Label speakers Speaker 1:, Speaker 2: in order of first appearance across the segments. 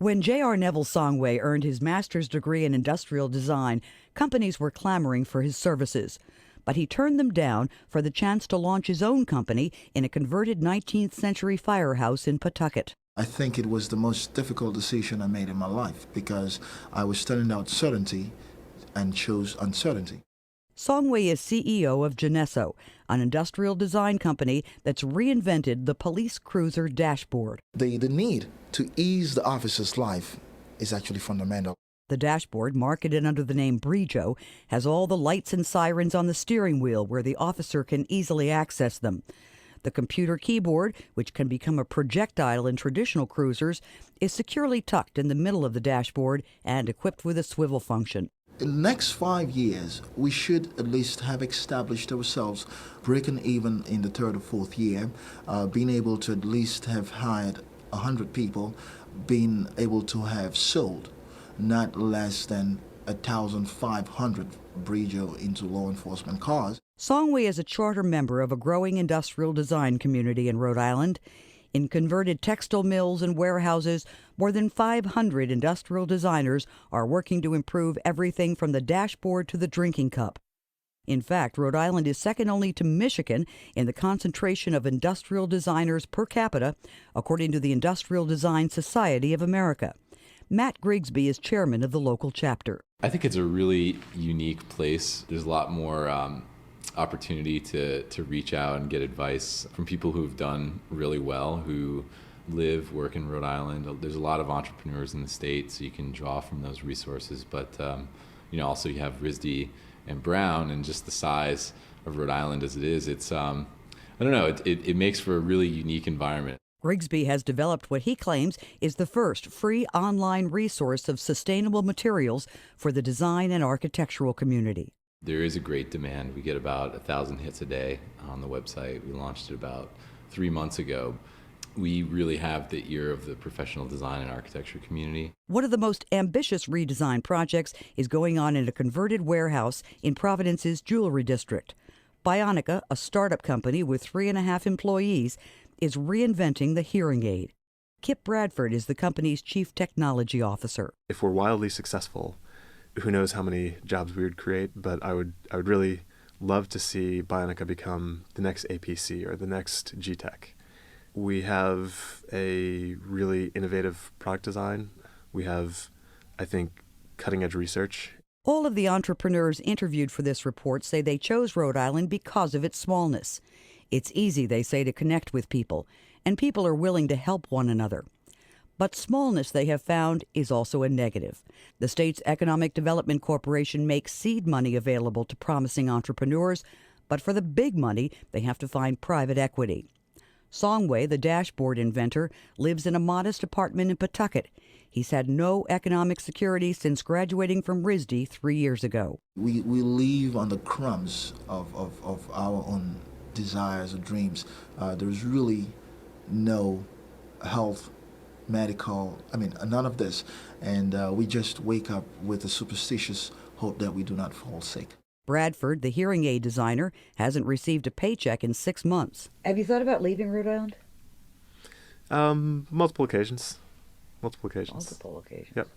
Speaker 1: When J.R. Neville Songwe earned his master's degree in industrial design, companies were clamoring for his services. But he turned them down for the chance to launch his own company in a converted 19th century firehouse in Pawtucket.
Speaker 2: I think it was the most difficult decision I made in my life because I was turning out certainty and chose uncertainty.
Speaker 1: Songwe is CEO of Joneso, an industrial design company that's reinvented the police cruiser dashboard.
Speaker 2: The need to ease the officer's life is actually fundamental.
Speaker 1: The dashboard, marketed under the name Brijo, has all the lights and sirens on the steering wheel where the officer can easily access them. The computer keyboard, which can become a projectile in traditional cruisers, is securely tucked in the middle of the dashboard and equipped with a swivel function.
Speaker 2: In the next 5 years, we should at least have established ourselves, breaking even in the third or fourth year, being able to at least have hired 100 people, being able to have sold not less than 1,500 Brijo into law enforcement cars.
Speaker 1: Songwe is a charter member of a growing industrial design community in Rhode Island. In converted textile mills and warehouses, more than 500 industrial designers are working to improve everything from the dashboard to the drinking cup. In fact, Rhode Island is second only to Michigan in the concentration of industrial designers per capita, according to the Industrial Design Society of America. Matt Grigsby is chairman of the local chapter.
Speaker 3: I think it's a really unique place. There's a lot more opportunity to reach out and get advice from people who've done really well, who live, work in Rhode Island. There's a lot of entrepreneurs in the state, so you can draw from those resources. But also you have RISD and Brown, and just the size of Rhode Island as it is, it's I don't know, it makes for a really unique environment.
Speaker 1: Grigsby has developed what he claims is the first free online resource of sustainable materials for the design and architectural community.
Speaker 3: There is a great demand. We get about 1,000 hits a day on the website. We launched it about 3 months ago. We really have the ear of the professional design and architecture community.
Speaker 1: One of the most ambitious redesign projects is going on in a converted warehouse in Providence's jewelry district. Bionica, a startup company with 3.5 employees, is reinventing the hearing aid. Kip Bradford is the company's chief technology officer.
Speaker 4: If we're wildly successful, who knows how many jobs we would create, but I would really love to see Bionica become the next APC or the next G-Tech. We have a really innovative product design. We have, I think, cutting-edge research.
Speaker 1: All of the entrepreneurs interviewed for this report say they chose Rhode Island because of its smallness. It's easy, they say, to connect with people, and people are willing to help one another. But smallness, they have found, is also a negative. The state's Economic Development Corporation makes seed money available to promising entrepreneurs, but for the big money, they have to find private equity. Songwe, the dashboard inventor, lives in a modest apartment in Pawtucket. He's had no economic security since graduating from RISD 3 years ago.
Speaker 2: We live on the crumbs of our own desires or dreams. There's really no health, medical, none of this. And we just wake up with a superstitious hope that we do not fall sick.
Speaker 1: Bradford, the hearing aid designer, hasn't received a paycheck in 6 months. Have you thought about leaving Rhode Island?
Speaker 4: Multiple occasions. Yep.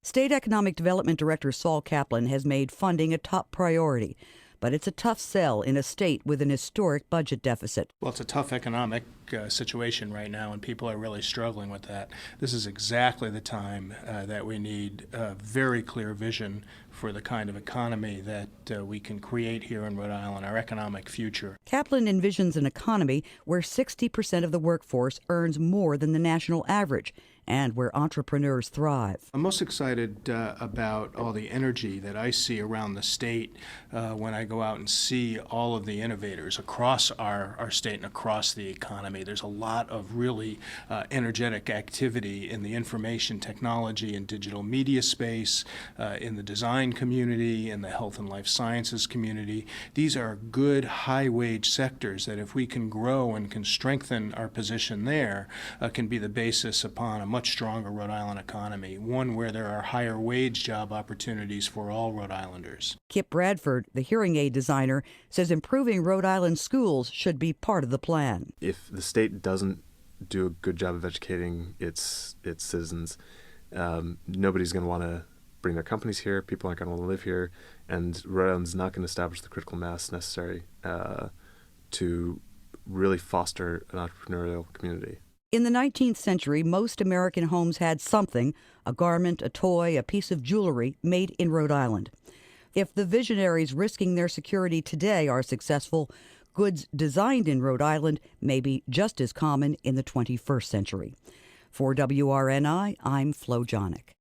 Speaker 1: State Economic Development Director Saul Kaplan has made funding a top priority, but it's a tough sell in a state with an historic budget deficit.
Speaker 5: Well, it's a tough economic situation right now, and people are really struggling with that. This is exactly the time that we need a very clear vision for the kind of economy that we can create here in Rhode Island, our economic future.
Speaker 1: Kaplan envisions an economy where 60% of the workforce earns more than the national average, and where entrepreneurs thrive.
Speaker 5: I'm most excited about all the energy that I see around the state when I go out and see all of the innovators across our state and across the economy. There's a lot of really energetic activity in the information technology and digital media space, in the design community, in the health and life sciences community. These are good, high-wage sectors that if we can grow and can strengthen our position there, can be the basis upon a much stronger Rhode Island economy, one where there are higher wage job opportunities for all Rhode Islanders.
Speaker 1: Kip Bradford, the hearing aid designer, says improving Rhode Island schools should be part of the plan.
Speaker 4: If the state doesn't do a good job of educating its citizens, Nobody's going to want to bring their companies here. People aren't going to want to live here. And Rhode Island's not going to establish the critical mass necessary to really foster an entrepreneurial community.
Speaker 1: In the 19th century, most American homes had something, a garment, a toy, a piece of jewelry, made in Rhode Island. If the visionaries risking their security today are successful, goods designed in Rhode Island may be just as common in the 21st century. For WRNI, I'm Flo Jonic.